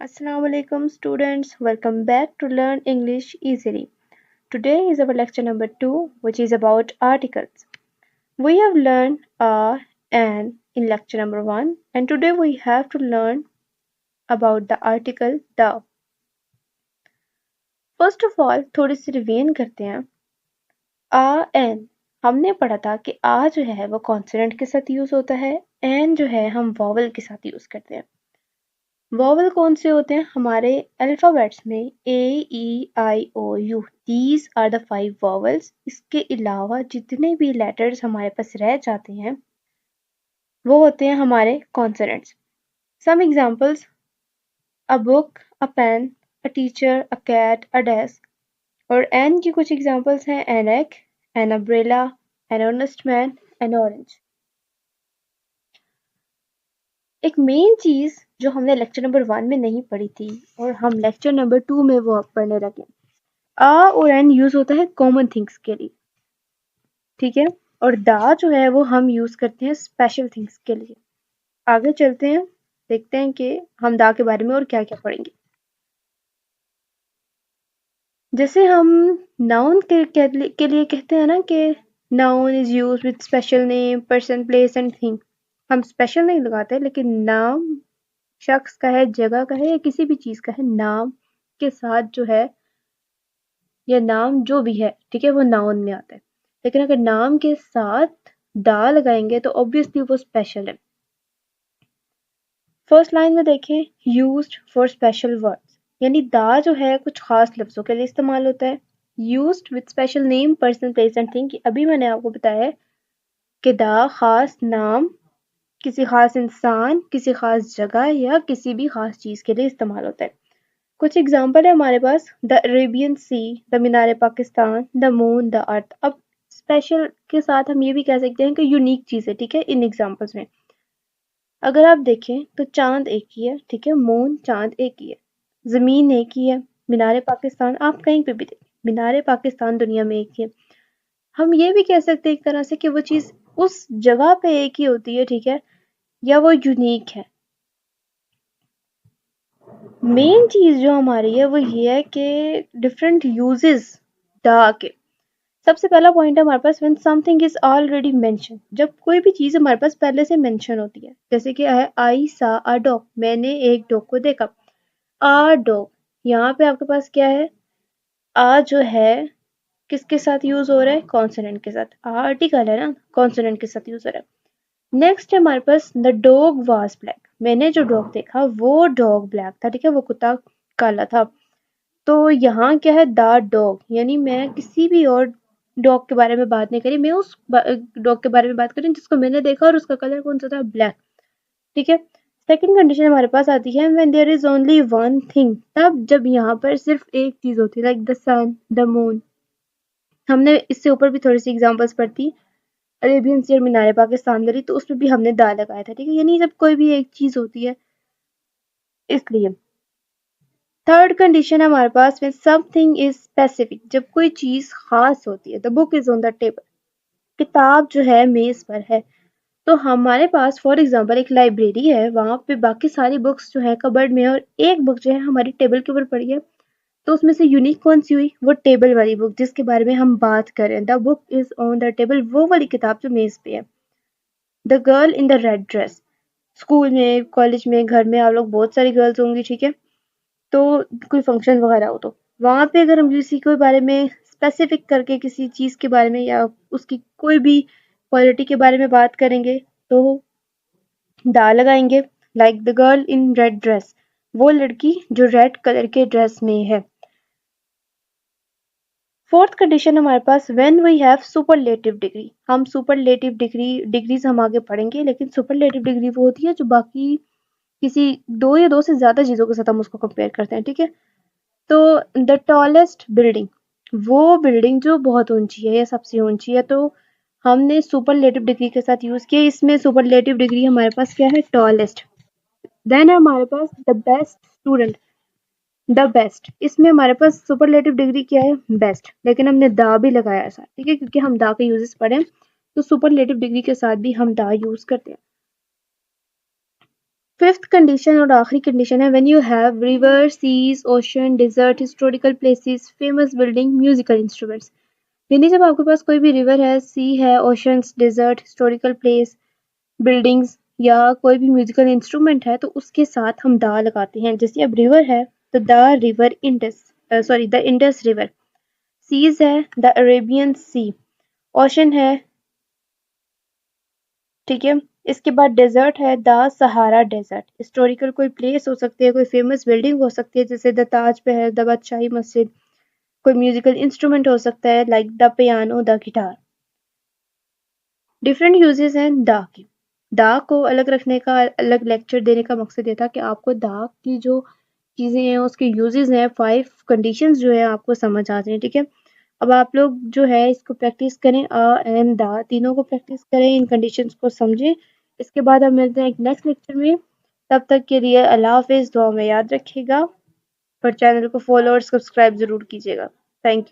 Assalamu alaikum students, welcome back to Learn English Easily. Today is our lecture number 2 which is about articles. We have learned a and in lecture number 1 and today we have to learn about the article the. First of all थोड़ी सी revision करते हैं. आ N हमने पढ़ा था कि आ जो है वो कॉन्सोनेंट के साथ यूज होता है एन जो है हम वॉवल के साथ यूज करते हैं. वॉवल कौन से होते हैं हमारे अल्फाबेट्स में A E I O U these are the 5 vowels. इसके अलावा जितने भी लेटर्स हमारे पास रह जाते हैं वो होते हैं हमारे consonants. Some examples a book, a pen, a teacher, a cat, a desk. और एन की कुछ एग्जांपल्स हैं an egg, an umbrella, an honest man, an orange. एक मेन चीज जो हमने लेक्चर नंबर 1 में नहीं पढ़ी थी और हम लेक्चर नंबर 2 में वो अब पढ़ने लगे. आ और एन यूज होता है कॉमन थिंग्स के लिए, ठीक है, और दा जो है वो हम यूज करते हैं स्पेशल थिंग्स के लिए. आगे चलते हैं, देखते हैं कि हम दा के बारे में और क्या क्या पढ़ेंगे. जैसे हम नाउन के लिए कहते हैं ना कि noun is use with special name, person, place and thing. हम स्पेशल नहीं लगाते लेकिन नाम शख्स का है, जगह का है या किसी भी चीज का है, नाम के साथ जो है या नाम जो भी है, ठीक है, वो नाउन में आता है. लेकिन अगर नाम के साथ दा लगाएंगे तो ऑब्वियसली वो स्पेशल है. फर्स्ट लाइन में देखें यूज्ड फॉर स्पेशल वर्ड्स, यानी दा जो है कुछ खास लफ्जों के लिए इस्तेमाल होता है. Used with special name, person, place and thing. अभी मैंने आपको बताया है कि दा खास नाम, किसी खास इंसान, किसी खास जगह या किसी भी खास चीज के लिए इस्तेमाल होता है. कुछ एग्जाम्पल है हमारे पास the Arabian Sea, the Minar Pakistan, the moon, the earth. अब स्पेशल के साथ हम ये भी कह सकते हैं कि यूनिक चीज है, ठीक है, इन एग्जाम्पल्स में. अगर आप देखें तो चांद एक ही है, ठीक है, मून चांद एक ही है, जमीन एक ही है, मीनार पाकिस्तान आप कहीं पे भी देखें, मीनार पाकिस्तान दुनिया में एक ही है. हम ये भी कह सकते हैं एक तरह से कि वो चीज उस जगह पे एक ही होती है, ठीक है, या वो यूनिक है. मेन चीज जो हमारी है वो ये है कि डिफरेंट यूजेस दा के. सबसे पहला पॉइंट है हमारे पास when something is already mention. जब कोई भी चीज हमारे पास पहले से मेंशन होती है, जैसे कि है आई सा अ डॉग, मैंने एक डॉग को देखा. अ डॉग, यहाँ पे आपके पास क्या है, आ जो है किसके साथ यूज हो रहा है, कॉन्सोनेंट के साथ. आर्टिकल है ना, कॉन्सोनेंट के साथ यूज हो रहा है. नेक्स्ट है हमारे पास द डॉग वाज ब्लैक, मैंने जो डॉग देखा वो डॉग ब्लैक था, ठीक है, वो कुत्ता काला था. तो यहाँ क्या है, द डॉग, यानी मैं किसी भी और डॉग के बारे में बात नहीं करी, मैं उस डॉग के बारे में बात करी जिसको मैंने देखा और उसका कलर कौन सा था, ब्लैक, ठीक है. सेकंड कंडीशन हमारे पास आती है when there is only one thing, तब जब यहाँ पर सिर्फ एक चीज होती है, like the sun, the moon. हमने इससे ऊपर भी थोड़ी सी एग्जांपल्स पढ़ती, अरेबियन सी और मीनार पाकिस्तान वाली, तो उसमें भी हमने दा लगाया था, ठीक है, यानी जब कोई भी एक चीज होती है इसलिए. थर्ड कंडीशन है हमारे पास व्हेन समथिंग इज स्पेसिफिक, जब कोई चीज खास होती है. The book is on the table, किताब जो है मेज पर है. तो हमारे पास फॉर एग्जांपल एक लाइब्रेरी है, वहां पे बाकी सारी बुक्स जो है कबर्ड में है और एक बुक जो है हमारी टेबल के ऊपर पड़ी है. तो उसमें से यूनिक कौन सी हुई, वो टेबल वाली बुक जिसके बारे में हम बात कर रहे हैं. The book is on the table, वो वाली किताब जो मेज पे है. The girl in the red dress, school में, कॉलेज में, घर में आप लोग बहुत सारी गर्ल्स होंगी, ठीक है, तो कोई फंक्शन वगैरह हो तो वहां पे अगर हम किसी के बारे में स्पेसिफिक करके किसी चीज के बारे में या उसकी कोई भी क्वालिटी के बारे में बात करेंगे तो दा लगाएंगे. Like the girl in red dress, वो लड़की जो रेड कलर के ड्रेस में है. फोर्थ कंडीशन हमारे पास when we have superlative degree. हम सुपरलेटिव डिग्रीज हम आगे पढ़ेंगे, लेकिन सुपरलेटिव डिग्री वो होती है जो बाकी किसी दो या दो से ज्यादा चीजों के साथ हम उसको कंपेयर करते हैं, ठीक है. तो द टॉलेस्ट बिल्डिंग, वो बिल्डिंग जो बहुत ऊंची है या सबसे ऊंची है, तो हमने सुपरलेटिव डिग्री के साथ यूज किया. इसमें सुपरलेटिव डिग्री हमारे पास क्या है, टॉलेस्ट. देन है हमारे पास the best student, the best, इसमें हमारे पास सुपरलेटिव डिग्री क्या है, बेस्ट, लेकिन हमने दा भी लगाया साथ, ठीक है, क्योंकि हम दा के यूजेस पढ़े तो सुपरलेटिव डिग्री के साथ भी हम दा यूज करते हैं. फिफ्थ कंडीशन और आखिरी कंडीशन है when you have river, seas, ocean, desert, historical places, famous building, musical instruments. यानी जब आपके पास कोई भी रिवर है, सी है, oceans, desert, historical place, buildings या कोई भी म्यूजिकल इंस्ट्रूमेंट है तो उसके साथ हम दा लगाते हैं। जैसे अब रिवर है तो the river Indus, sorry the Indus river. Seas है द अरेबियन सी। ओशन है, ठीक है। इसके बाद डेजर्ट है द सहारा डेजर्ट। हिस्टोरिकल कोई प्लेस हो सकती है, कोई फेमस बिल्डिंग हो सकती है जैसे द ताज महल, द बादशाही मस्जिद। कोई म्यूजिकल इंस्ट्रूमेंट हो सकता है like the piano, the guitar. Different uses हैं द के। द को अलग रखने का, अलग लेक्चर देने का मकसद ये था कि आपको द की जो चीजें हैं उसके यूजेस हैं, 5 कंडीशंस जो है आपको समझ आ जाए, ठीक है। अब आप लोग जो है इसको प्रैक्टिस करें, अ एंड द तीनों को प्रैक्टिस करें, इन कंडीशंस को समझें। इसके बाद हम मिलते हैं एक नेक्स्ट लेक्चर में। तब तक के लिए अल्लाह हाफिज, दुआ में याद रखिएगा और चैनल को फॉलो और सब्सक्राइब जरूर कीजिएगा। Thank you.